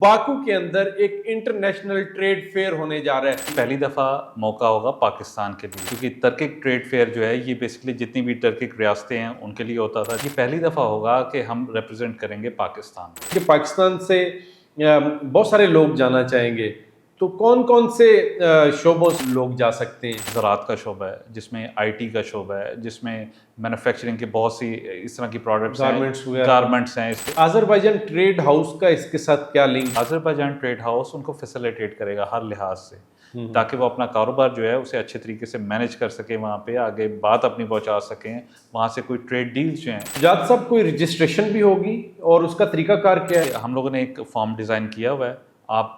Baku के अंदर एक इंटरनेशनल ट्रेड फेयर होने जा रहा है। पहली दफ़ा मौका होगा पाकिस्तान के लिए, क्योंकि टर्किक ट्रेड फेयर जो है ये बेसिकली जितनी भी टर्किक रियासतें हैं उनके लिए होता था। ये पहली दफ़ा होगा कि हम रिप्रेजेंट करेंगे पाकिस्तान। कि पाकिस्तान से बहुत सारे लोग जाना चाहेंगे, तो कौन कौन से शोबों से लोग जा सकते हैं? ज़राअत का शोबा है, जिसमें आईटी का शोबा है, जिसमें मैन्युफैक्चरिंग की बहुत सी इस तरह की प्रोडक्ट्स हैं, गारमेंट्स हैं। आज़रबाईजान ट्रेड हाउस का इसके साथ क्या लिंक? आज़रबाईजान ट्रेड हाउस उनको फैसिलिटेट करेगा हर लिहाज से, ताकि वो अपना कारोबार जो है उसे अच्छे तरीके से मैनेज कर सके, वहाँ पे आगे बात अपनी पहुँचा सकें, वहाँ से कोई ट्रेड डील्स जो हैं। जात साहब, कोई रजिस्ट्रेशन भी होगी और उसका तरीकाकार क्या है? हम लोगों ने एक फॉर्म डिज़ाइन किया हुआ है। आप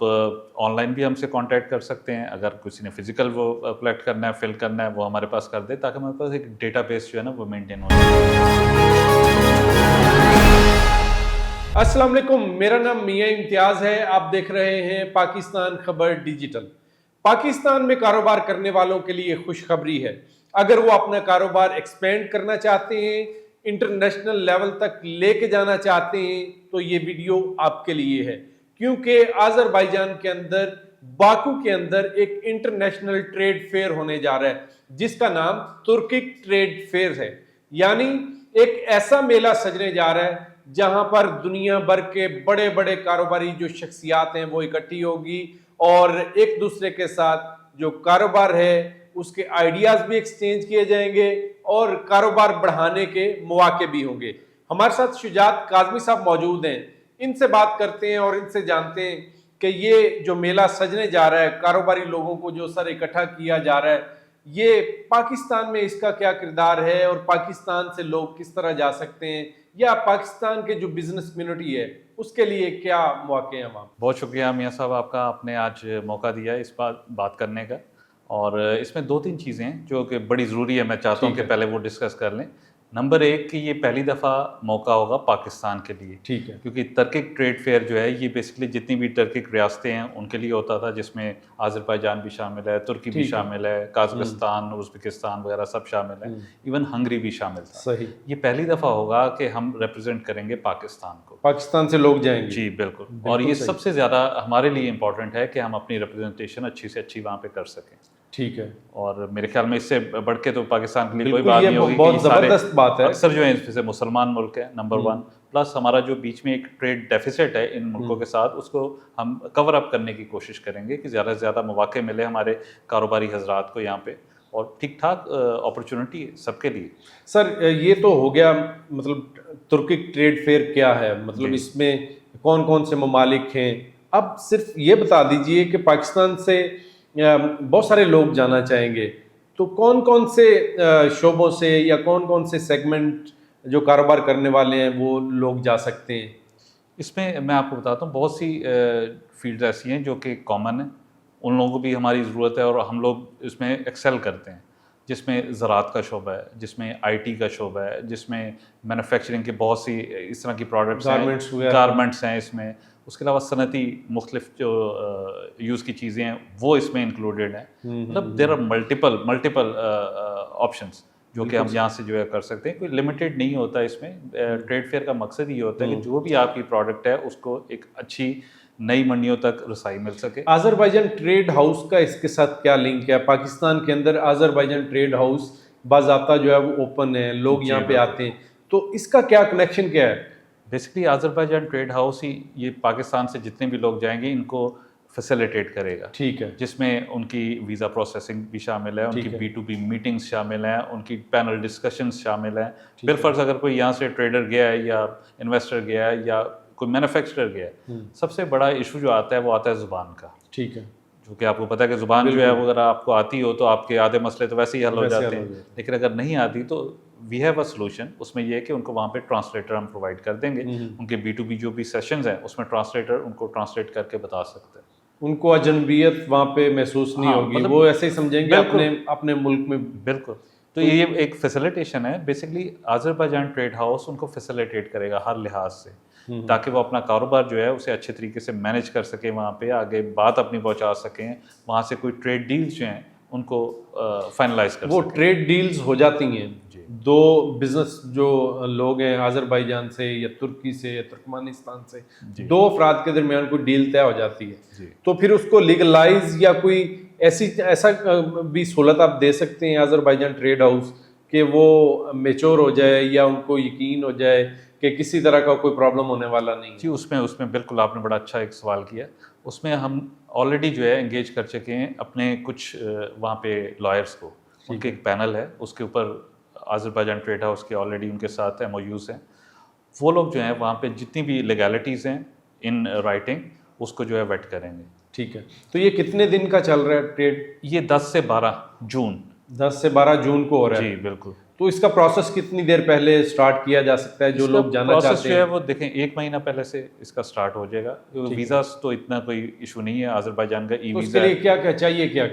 ऑनलाइन भी हमसे कांटेक्ट कर सकते हैं। अगर किसी ने फिजिकल वो कलेक्ट करना है, फिल करना है, वो हमारे पास कर दे, ताकि हमारे पास एक डेटाबेस जो है ना वो मेंटेन हो जाए। अस्सलाम वालेकुम, मेरा नाम मियां इम्तियाज़ है। आप देख रहे हैं पाकिस्तान खबर डिजिटल। पाकिस्तान में कारोबार करने वालों के लिए खुशखबरी है। अगर वो अपना कारोबार एक्सपेंड करना चाहते हैं, इंटरनेशनल लेवल तक लेके जाना चाहते हैं, तो ये वीडियो आपके लिए है, क्योंकि आज़रबाईजान के अंदर बाकू के अंदर एक इंटरनेशनल ट्रेड फेयर होने जा रहा है, जिसका नाम तुर्किक ट्रेड फेयर है। यानी एक ऐसा मेला सजने जा रहा है जहां पर दुनिया भर के बड़े बड़े कारोबारी जो शख्सियात हैं वो इकट्ठी होगी और एक दूसरे के साथ जो कारोबार है उसके आइडियाज भी एक्सचेंज किए जाएंगे और कारोबार बढ़ाने के मौके भी होंगे। हमारे साथ शुजात काज़मी साहब मौजूद हैं, इनसे बात करते हैं और इनसे जानते हैं कि ये जो मेला सजने जा रहा है, कारोबारी लोगों को जो सर इकट्ठा किया जा रहा है, ये पाकिस्तान में इसका क्या किरदार है और पाकिस्तान से लोग किस तरह जा सकते हैं, या पाकिस्तान के जो बिजनेस कम्युनिटी है उसके लिए क्या मौके हैं वहाँ? बहुत शुक्रिया मियाँ साहब आपका, आपने आज मौका दिया है इस बात करने का। और इसमें 2-3 चीज़ें हैं जो कि बड़ी ज़रूरी है, मैं चाहता हूँ कि पहले वो डिस्कस कर लें। नंबर 1 कि ये पहली दफ़ा मौका होगा पाकिस्तान के लिए, ठीक है, क्योंकि टर्किक ट्रेड फेयर जो है ये बेसिकली जितनी भी टर्किक रियासतें हैं उनके लिए होता था, जिसमें आज़रबाईजान भी शामिल है, तुर्की भी शामिल है, काज़ाकिस्तान, उज़्बेकिस्तान वगैरह सब शामिल है, इवन हंगरी भी शामिल था। सही। ये पहली दफ़ा होगा कि हम रिप्रेजेंट करेंगे पाकिस्तान को, पाकिस्तान से लोग जाएंगे। जी बिल्कुल। और ये सबसे ज़्यादा हमारे लिए इम्पोर्टेंट है कि हम अपनी रिप्रेजेंटेशन अच्छी से अच्छी वहाँ पे कर सकें। ठीक है। और मेरे ख्याल में इससे बढ़ के तो पाकिस्तान के लिए कोई बात नहीं होगी। बहुत ज़बरदस्त बात है। अक्सर जो है इससे मुसलमान मुल्क है नंबर 1, प्लस हमारा जो बीच में एक ट्रेड डेफिसिट है इन मुल्कों के साथ, उसको हम कवर अप करने की कोशिश करेंगे कि ज़्यादा से ज़्यादा मौके मिले हमारे कारोबारी हजरात को यहाँ पे, और ठीक ठाक अपॉर्चुनिटी सबके लिए। सर, ये तो हो गया, मतलब तुर्किक ट्रेड फेयर क्या है, मतलब इसमें कौन कौन से ममालिक हैं। अब सिर्फ ये बता दीजिए कि पाकिस्तान से बहुत सारे लोग जाना चाहेंगे, तो कौन कौन से शोबों से या कौन कौन से सेगमेंट जो कारोबार करने वाले हैं वो लोग जा सकते हैं? इसमें मैं आपको बताता हूँ, बहुत सी फील्ड ऐसी हैं जो कि कॉमन है, उन लोगों को भी हमारी ज़रूरत है और हम लोग इसमें एक्सेल करते हैं, जिसमें ज़राअत का शोबा है, जिसमें आईटी का शोबा है, जिसमें मैन्युफैक्चरिंग की बहुत सी इस तरह की प्रोडक्ट्स हैं, गारमेंट्स हैं इसमें। उसके अलावा सनती मुख्तलिफ जो यूज़ की चीज़ें हैं वो इसमें इंक्लूडेड हैं। मतलब देयर आर मल्टीपल ऑप्शंस जो कि हम यहाँ से जो है कर सकते हैं। कोई लिमिटेड नहीं होता इसमें। ट्रेड फेयर का मकसद ये होता है कि जो भी आपकी प्रोडक्ट है उसको एक अच्छी नई मंडियों तक रसाई मिल सके। आज़रबाईजान ट्रेड हाउस का इसके साथ क्या लिंक है? पाकिस्तान के अंदर आज़रबाईजान ट्रेड हाउस बाज़ाब्ता जो है वो ओपन है, लोग यहाँ पे आते हैं, तो इसका क्या कनेक्शन क्या है? बेसिकली आज़रबाईजान ट्रेड हाउस ही ये पाकिस्तान से जितने भी लोग जाएंगे इनको फैसिलिटेट करेगा। ठीक है। जिसमें उनकी वीज़ा प्रोसेसिंग भी शामिल है, उनकी B2B मीटिंग्स शामिल हैं, उनकी पैनल डिस्कशंस शामिल हैं। बिलफर्ज अगर कोई यहाँ से ट्रेडर गया है या इन्वेस्टर गया है या कोई मैन्युफैक्चरर गया है, सबसे बड़ा इशू जो आता है वो आता है ज़ुबान का। ठीक है। जो कि आपको पता है कि ज़ुबान जो है वो अगर आपको आती हो तो आपके आधे मसले तो वैसे ही हल हो जाते हैं, लेकिन अगर नहीं आती तो वी हैव अ सोल्यूशन। उसमें यह है कि उनको वहाँ पे ट्रांसलेटर हम प्रोवाइड कर देंगे। उनके B2B जो भी सेशंस हैं उसमें ट्रांसलेटर उनको ट्रांसलेट करके बता सकते हैं। उनको अजनबियत वहाँ पे महसूस नहीं होगी, मतलब वो ऐसे ही समझेंगे अपने मुल्क में। बिल्कुल। तो ये एक फैसिलिटेशन है। बेसिकली आज़रबाईजान ट्रेड हाउस उनको फैसिलिटेट करेगा हर लिहाज से, ताकि वो अपना कारोबार जो है उसे अच्छे तरीके से मैनेज कर सकें, वहाँ पे आगे बात अपनी पहुँचा सकें, वहाँ से कोई ट्रेड डील्स जो हैं उनको फाइनलाइज कर वो ट्रेड डील्स हो जाती हैं। دو بزنس جو لوگ ہیں آذربائیجان سے یا ترکی سے یا ترکمانستان سے دو افراد کے درمیان کوئی ڈیل طے ہو جاتی ہے تو پھر اس کو لیگلائز یا کوئی ایسا بھی سہولت آپ دے سکتے ہیں آذربائیجان ٹریڈ ہاؤس کہ وہ میچور ہو جائے یا ان کو یقین ہو جائے کہ کسی طرح کا کوئی پرابلم ہونے والا نہیں؟ جی اس میں بالکل آپ نے بڑا اچھا ایک سوال کیا. اس میں ہم آلریڈی جو ہے انگیج کر چکے ہیں اپنے کچھ وہاں پہ لائرس کو. ان کے ایک پینل ہے, اس کے اوپر آذربائیجان ٹریڈ ہاؤس کے آلریڈی ان کے ساتھ MOUs ہیں. وہ لوگ جو ہیں وہاں پہ جتنی بھی لیگیلٹیز ہیں ان رائٹنگ اس کو جو ہے ویٹ کریں گے. ٹھیک ہے. تو یہ کتنے دن کا چل رہا ہے ٹریڈ؟ یہ 10 سے 12 جون. 10 سے 12 جون کو ہو رہا ہے. جی بالکل. تو اس کا پروسیس کتنی دیر پہلے سٹارٹ کیا جا سکتا ہے جو لوگ جانا چاہتے ہیں؟ پروسیس جو ہے وہ دیکھیں 1 مہینہ پہلے سے اس کا سٹارٹ ہو جائے گا. ویزاز تو اتنا کوئی ایشو نہیں ہے. آذربائیجان کا ای ویزا اس کے لیے کیا کیا چاہیے؟ کیا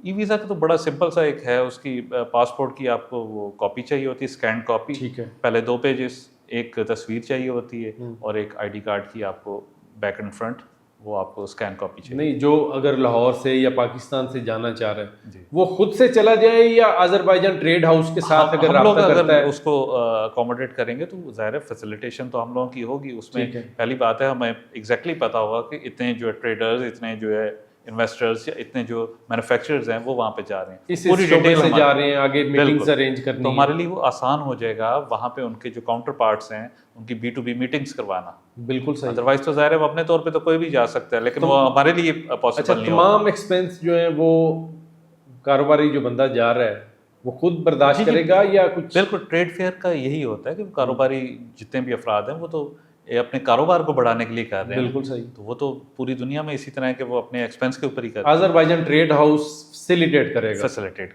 ای ویزا کا تو بڑا سمپل سا ایک ہے. اس کی پاسپورٹ کی آپ کو وہ کاپی چاہیے ہوتی ہے, اسکینڈ کاپی. ٹھیک ہے. پہلے 2 پیجز, ایک تصویر چاہیے ہوتی ہے اور ایک ID کارڈ کی آپ کو بیک اینڈ فرنٹ وہ آپ کو اسکین کاپی چاہیے. نہیں, جو اگر لاہور سے یا پاکستان سے جانا چاہ رہا ہے وہ خود سے چلا جائے یا آذربائیجان ٹریڈ ہاؤس کے ساتھ اگر رابطہ کرتا ہے اس کو اکوموڈیٹ کریں گے تو ظاہر ہے فیسیلیٹیشن تو ہم لوگوں کی ہوگی. اس میں پہلی بات ہے ہمیں ایگزیکٹلی پتا ہوگا کہ اتنے جو ٹریڈرز, اتنے جو ہے انویسٹرز یا اتنے جو مینوفیکچررز ہیں وہ وہاں پہ جا رہے ہیں, پوری ڈیٹیل سے جا رہے ہیں, آگے میٹنگز ارینج کرنی. تو ہمارے لیے وہ آسان ہو جائے گا وہاں پہ ان کے جو کاؤنٹر پارٹس ہیں ان کی B2B میٹنگز کروانا. بالکل صحیح. ادروائز تو ظاہر ہے وہ اپنے طور پہ تو کوئی بھی جا سکتا ہے لیکن وہ ہمارے لیے پاسبل نہیں. تمام ایکسپینس جو ہیں وہ کاروباری جو بندہ جا رہا ہے وہ خود برداشت کرے گا یا کچھ؟ بالکل. ٹریڈ فیئر کا یہی ہوتا ہے کہ کاروباری جتنے بھی افراد ہیں وہ تو اپنے کاروبار کو بڑھانے کے لیے کر رہے ہیں. بالکل صحیح. تو وہ تو پوری دنیا میں اسی طرح ہے کہ وہ اپنے ایکسپینس کے اوپر ہی کرتے ہیں. آذربائیجان ٹریڈ ہاؤس فیسیلیٹیٹ کرے گا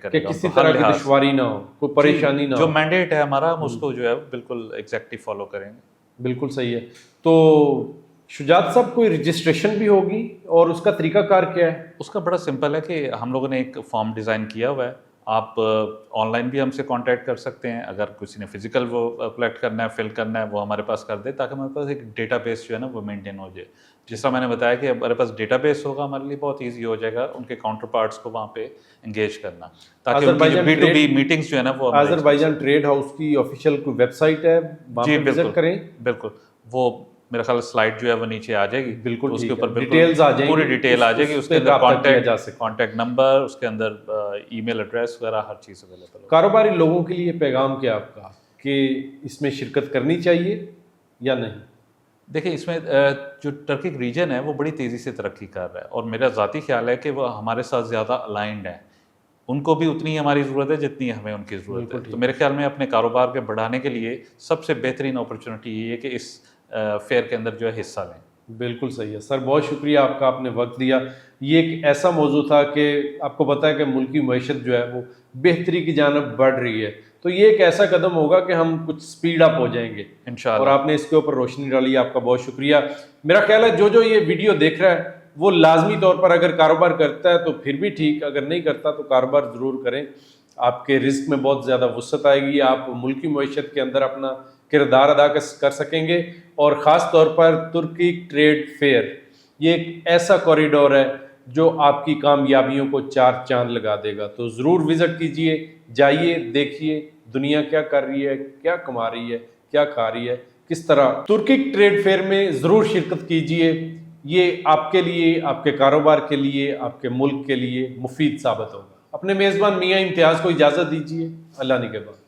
کہ کسی طرح کی دشواری نہ ہو, کوئی پریشانی نہ ہو. جو مینڈیٹ ہے ہمارا ہم اس کو جو ہے بالکل ایگزیکٹلی فالو کریں گے. بالکل صحیح ہے. تو شجاعت صاحب کوئی رجسٹریشن بھی ہوگی اور اس کا طریقہ کار کیا ہے؟ اس کا بڑا سمپل ہے کہ ہم لوگوں نے ایک فارم ڈیزائن کیا ہوا ہے. آپ آن لائن بھی ہم سے کانٹیکٹ کر سکتے ہیں. اگر کسی نے فزیکل وہ کلیکٹ کرنا ہے, فل کرنا ہے, وہ ہمارے پاس کر دے تاکہ ہمارے پاس ایک ڈیٹا بیس جو ہے نا وہ مینٹین ہو جائے. جس طرح میں نے بتایا کہ ہمارے پاس ڈیٹا بیس ہوگا, ہمارے لیے بہت ایزی ہو جائے گا ان کے کاؤنٹر پارٹس کو وہاں پہ انگیج کرنا, تاکہ B2B میٹنگس جو ہے نا وہ آذربائیجان ٹریڈ ہاؤس کی آفیشیل کوئی ویب سائٹ ہے, وہاں پہ وزٹ کریں. بالکل. وہ میرا خیال سلائڈ جو ہے وہ نیچے آ جائے گی. بالکل. اس کے اوپر ڈیٹیلز آ جائیں گی, پوری ڈیٹیل آ جائے گی. اس کے اندر کانٹیکٹ نمبر, اس کے اندر ای میل ایڈریس وغیرہ ہر چیز اویلیبل ہے. کاروباری لوگوں کے لیے پیغام کیا آپ کا کہ اس میں شرکت کرنی چاہیے یا نہیں؟ دیکھیں اس میں جو ٹرکک ریجن ہے وہ بڑی تیزی سے ترقی کر رہا ہے اور میرا ذاتی خیال ہے کہ وہ ہمارے ساتھ زیادہ الائنڈ ہیں. ان کو بھی اتنی ہماری ضرورت ہے جتنی ہمیں ان کی ضرورت ہے. تو میرے خیال میں اپنے کاروبار کے بڑھانے کے لیے سب سے بہترین اپرچونٹی یہ ہے کہ اس فیئر کے اندر جو ہے حصہ لیں. بالکل صحیح ہے سر, بہت شکریہ آپ کا, آپ نے وقت دیا. یہ ایک ایسا موضوع تھا کہ آپ کو پتہ ہے کہ ملکی معیشت جو ہے وہ بہتری کی جانب بڑھ رہی ہے, تو یہ ایک ایسا قدم ہوگا کہ ہم کچھ سپیڈ اپ ہو جائیں گے انشاءاللہ, اور آپ نے اس کے اوپر روشنی ڈالی, آپ کا بہت شکریہ. میرا خیال ہے جو یہ ویڈیو دیکھ رہا ہے وہ لازمی طور پر اگر کاروبار کرتا ہے تو پھر بھی ٹھیک, اگر نہیں کرتا تو کاروبار ضرور کریں. آپ کے رزق میں بہت زیادہ وسعت آئے گی, آپ ملکی معیشت کے اندر اپنا کردار ادا کر سکیں گے. اور خاص طور پر ترکی ٹریڈ فیئر یہ ایک ایسا کوریڈور ہے جو آپ کی کامیابیوں کو 4 چاند لگا دے گا. تو ضرور وزٹ کیجئے, جائیے, دیکھیے دنیا کیا کر رہی ہے, کیا کما رہی ہے, کیا کھا رہی ہے, کس طرح. ترکی ٹریڈ فیئر میں ضرور شرکت کیجئے, یہ آپ کے لیے, آپ کے کاروبار کے لیے, آپ کے ملک کے لیے مفید ثابت ہوگا. اپنے میزبان میاں امتیاز کو اجازت دیجیے. اللہ نگہبان.